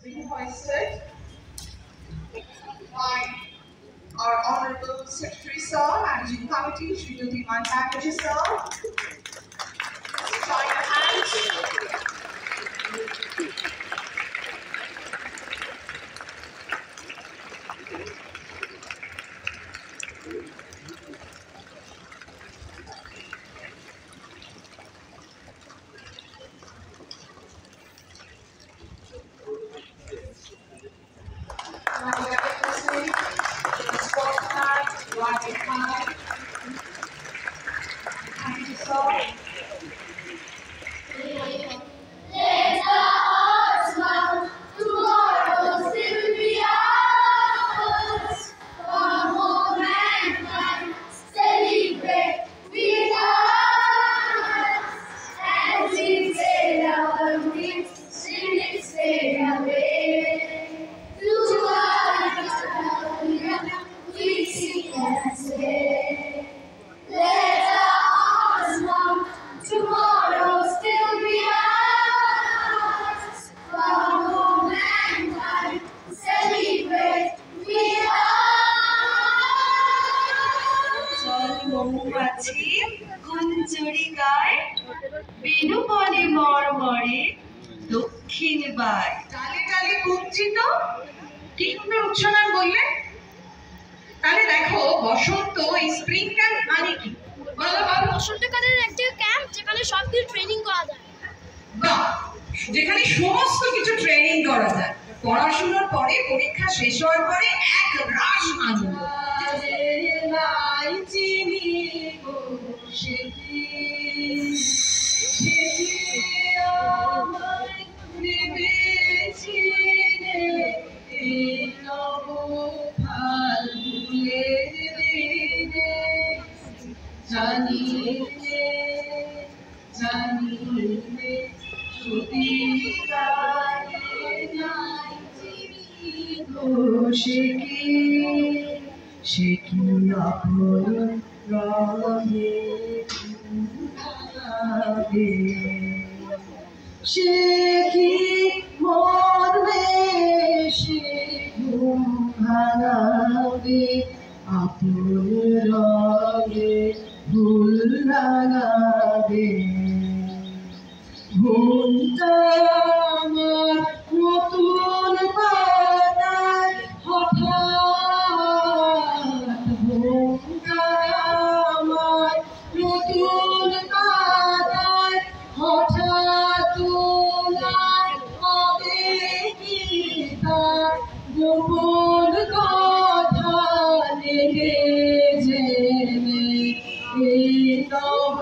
being hoisted by our Honorable Secretary Sir, Managing Committee, Srimati Iman Banerjee Sir. Join your hands. Thank you, sir. দক্ষিণ by ডালে ডালে কুঞ্চিত কি সুন্দর উচ্চারণ বললেন। তাহলে দেখো বসন্ত এই স্প্রিং ক্যাম্প মানে কি বলো বলো। বসন্তকালের একটা ক্যাম্প যেখানে সব কিছু ট্রেনিং করা যায়। বাহ, যেখানে সমস্ত কিছু ট্রেনিং করা যায়। পড়াশোনার পরে পরীক্ষা শেষ হওয়ার পরে এক রাশ আনন্দ। সে কি আপন রঙে সে কি মরবে সে ঘুম ভাঙাবে আপন রঙে ভুল লাগাবে ঘুমটা আমার নতুন পাতায় হঠাৎ ঘুমটা আমার নতুন পাতায় হঠাৎ তোলার হবে কি তার গোপন কথা লেগে জেনে এই নব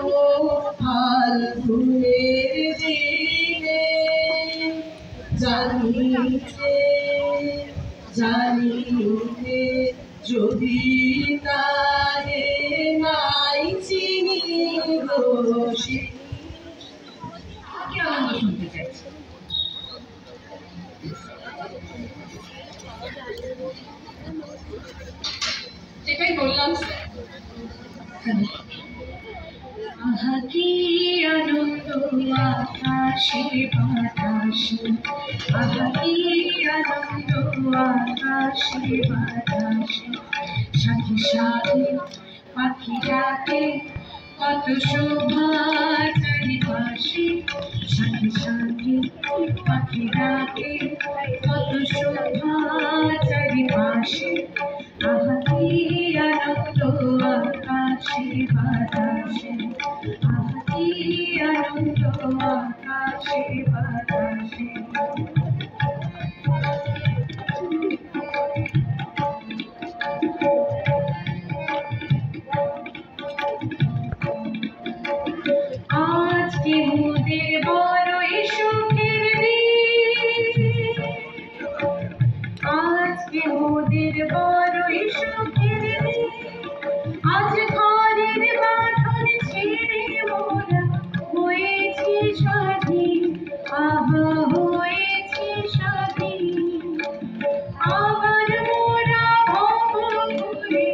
ফাল্গুনের দিনে জানিতে যদি তারে নাই চিনি রসি কি আনন্দ শুনতে চাইছি। যেটাই বললাম আহা কি আনন্দ আকাশে বাতাসে আহা কি আনন্দ আকাশে বাতাসে সাথে সাথে পাখি ডাকে কত শোভা চারিপাশে সাথে সাথে পাখি ডাকে কত শোভা চারিপাশে আহা কি আনন্দ আকাশে বাতাসে আহা কি আনন্দ আকাশে বাতাসে। আজকে মোদের বড়ই সুখের দিন, আজকে মোদের বড়ই সুখের দিন, আজ ঘরের বাঁধন ছেড়ে মোরা হয়েছি স্বাধীন, আহা হয়েছি স্বাধীন। আবার মোরা ভব ঘুরে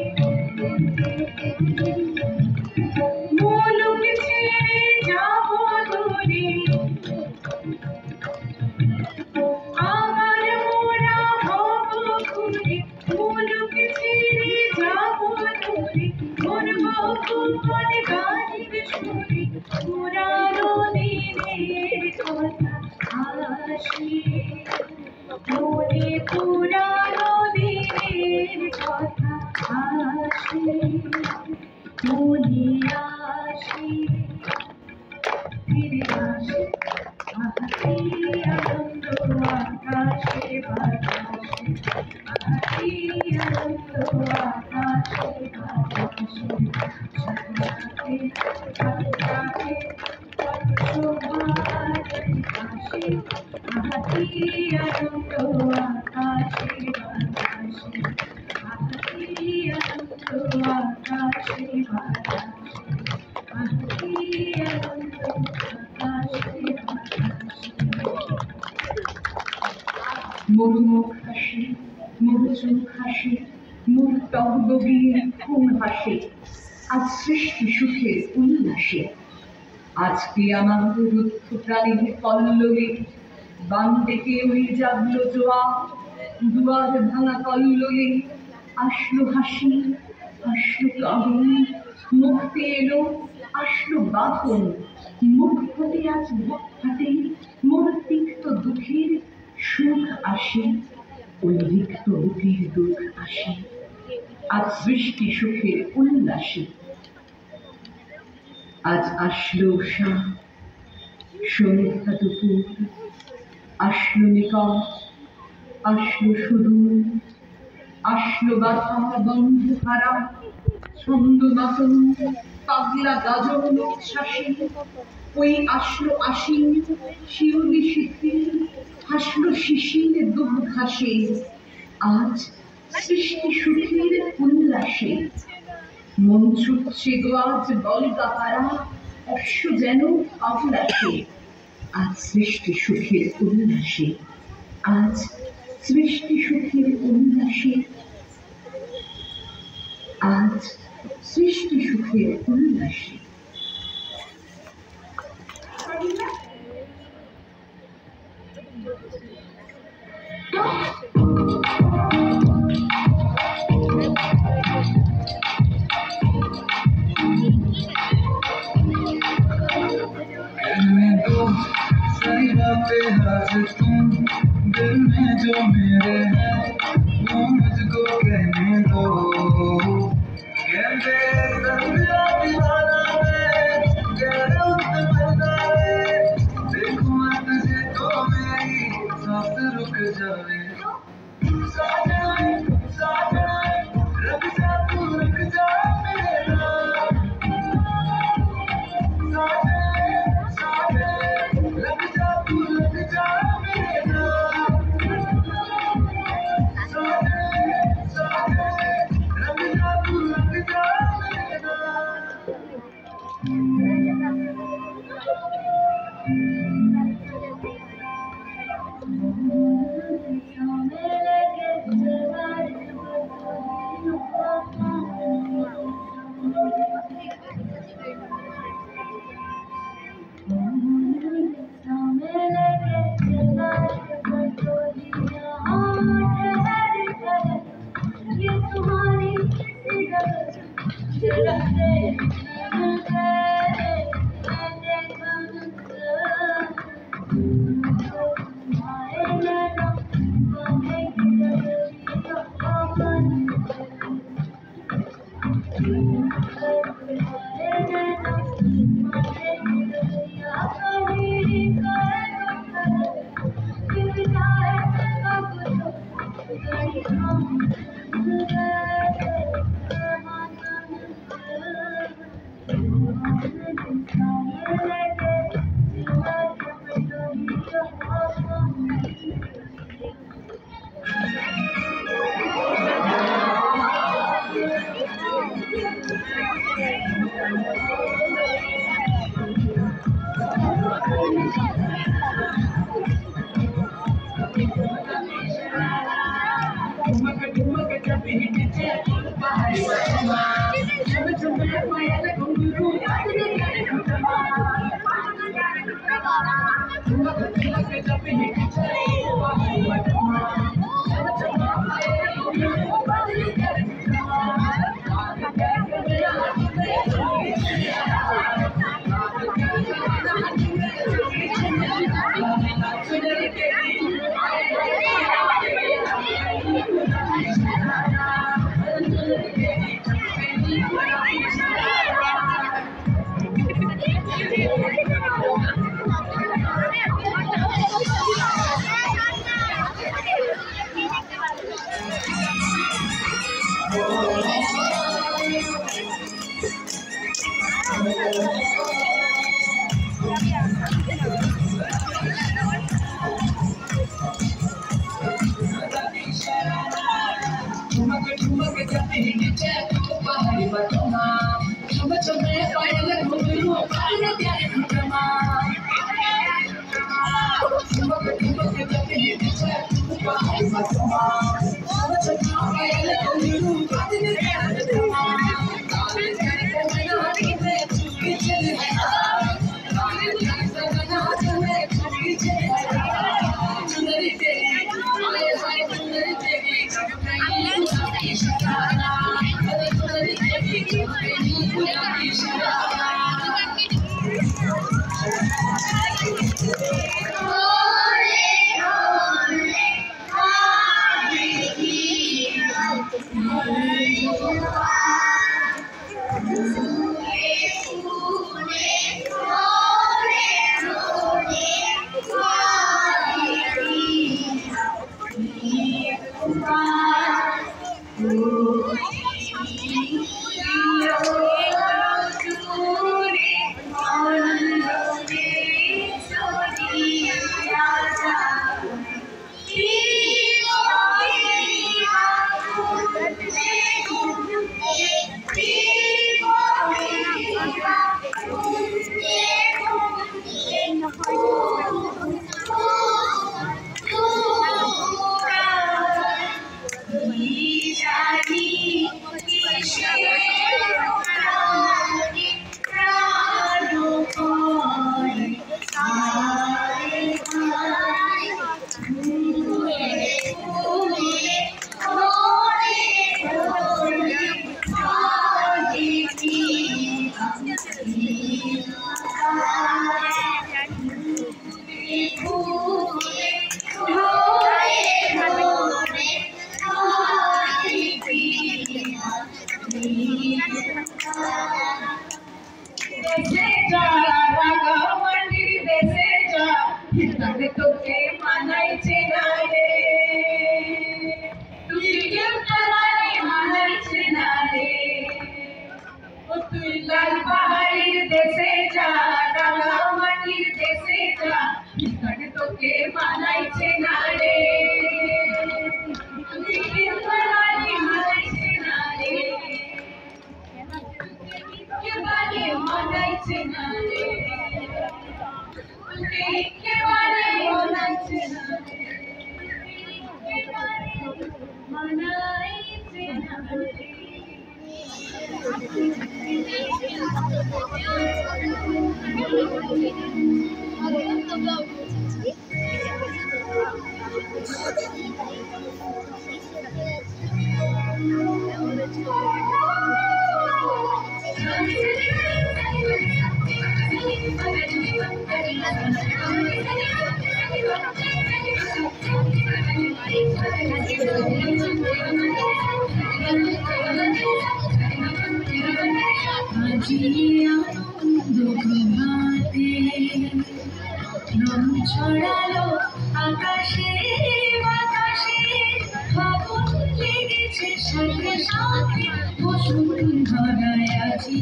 মুলুক ছেড়ে যাব দূরে, আবার হাসি মনে পুরানো দিনের কথা আসে মনে আসে ফিরে আসে আহারি আনন্দ আকাশে বাতাসে আহারি আনন্দ আকাশে বাতাসে সাথে সাথে শোভায় আসে আহারি আনন্দ আকাশে বাতাসে আহারি আনন্দ আকাশে বাতাসে আহারি আনন্দ মরুমুখ হাসি মরুচুখ হাসি মুখ টহবগিয়ে খুন হাসে আজ সৃষ্টি সুখের উল্লাসে আজকে আমার রুদ্ধ প্রাণীর কল্লোলে বান ডেকে ওই জাগলো জোয়ার দুয়ার ভাঙা কল্লোলে আসলো হাসি আসলো কারণ মুক্তি এলো আসলো বাহন মুখ হতে আজ বুক ফাটে মোর তিক্ত দুঃখের সুখ আসে ওই রিক্ত বুকের দুঃখ আসে আজ সৃষ্টি সুখের উল্লাসে আজ আসলো উষা সন্ধ্যা দুপুর আসলো নিকট আসলো সুদূর আসলো বাধা বন্ধ হারা ছন্দ মাতন পাগলা গাজন উচ্ছ্বাসী ওই আসলো আশিন শিউলি শিথিল হাসলো শিশির দুঃখ ঘাসে আজ সৃষ্টি সুখের উল্লাসে মন ছুটছে গো আজ বলগা পারা অশ্ব যেন অবলাসে আজ সৃষ্টি সুখের উল্লাসে আজ সৃষ্টি সুখের উল্লাসে আজ সৃষ্টি সুখের উল্লাসে सही बातें आज तुम दिल में जो मेरे हैं वो मुझको कहने दो कहते दरिया दीवाना है गहरे उस मरना है देखो मैं तुझे तो मेरी सांस रुक जाए साजना साजना रख जा तू रख जा मेरे नाम साजना लग जा तू लग जा मेरे नाम साजना साजना लग जा तू लग जा मेरे Thank you. তোকে মানাইছে না রে, তুই মানাইছে না রে, ও তুই লাল পাহাড়ির দেশে যা, রাঙা মাটির দেশে যা, তোকে মানাইছে না রে, তুই মানাইছে না রে, একেবারে মানাইছে না রে, একেবারে মানাইছে না রে, মানাইছে না রে। ছড়ালো আকাশে বাতাসে, ফাগুন লেগেছে সাথে সাথে, বসুন্ধরায় আজি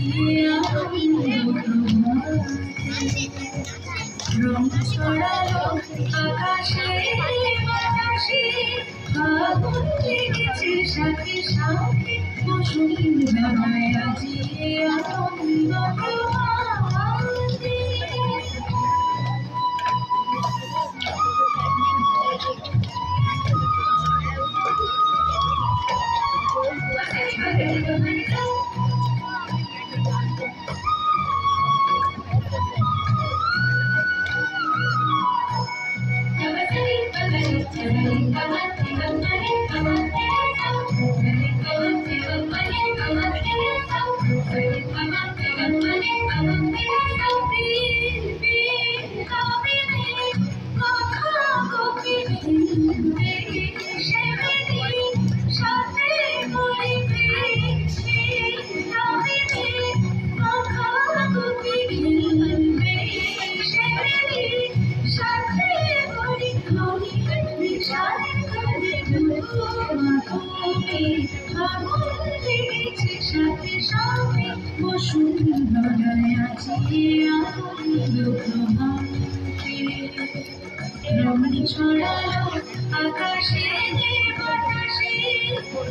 রং ছড়ালো আকাশে বাতাসে, ফাগুন লেগেছে সাথে সাথে, বসুন্ধরায় আজি আনন্দ প্রভাতে। ছড়ালো আকাশে বাতাসে,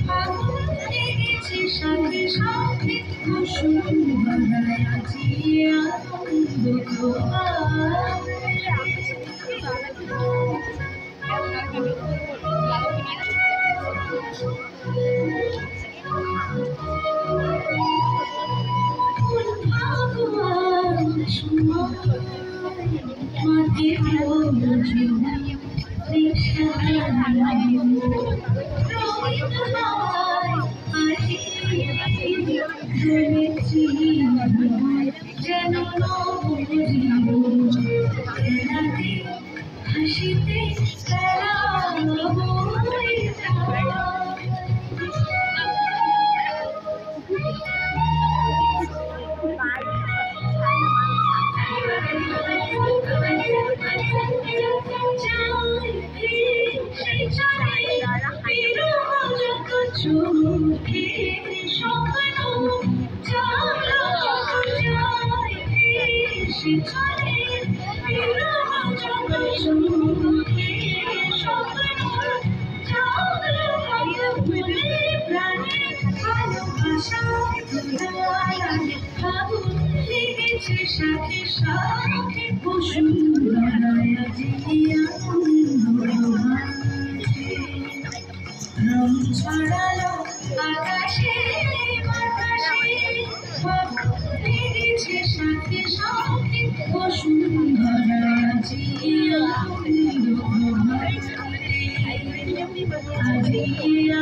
ফাগুন লেগেছে সাথে সাথে, বসুন্ধরায় আজি আনন্দ প্রভাতে। হাসিতে সাথে সাথে বসুন্ধরায় জিয়া রং ছড়ালো আকাশে বাতাসে লেগেছে সাথে সাথে বসুন্ধরায় জিয়া আজিয়া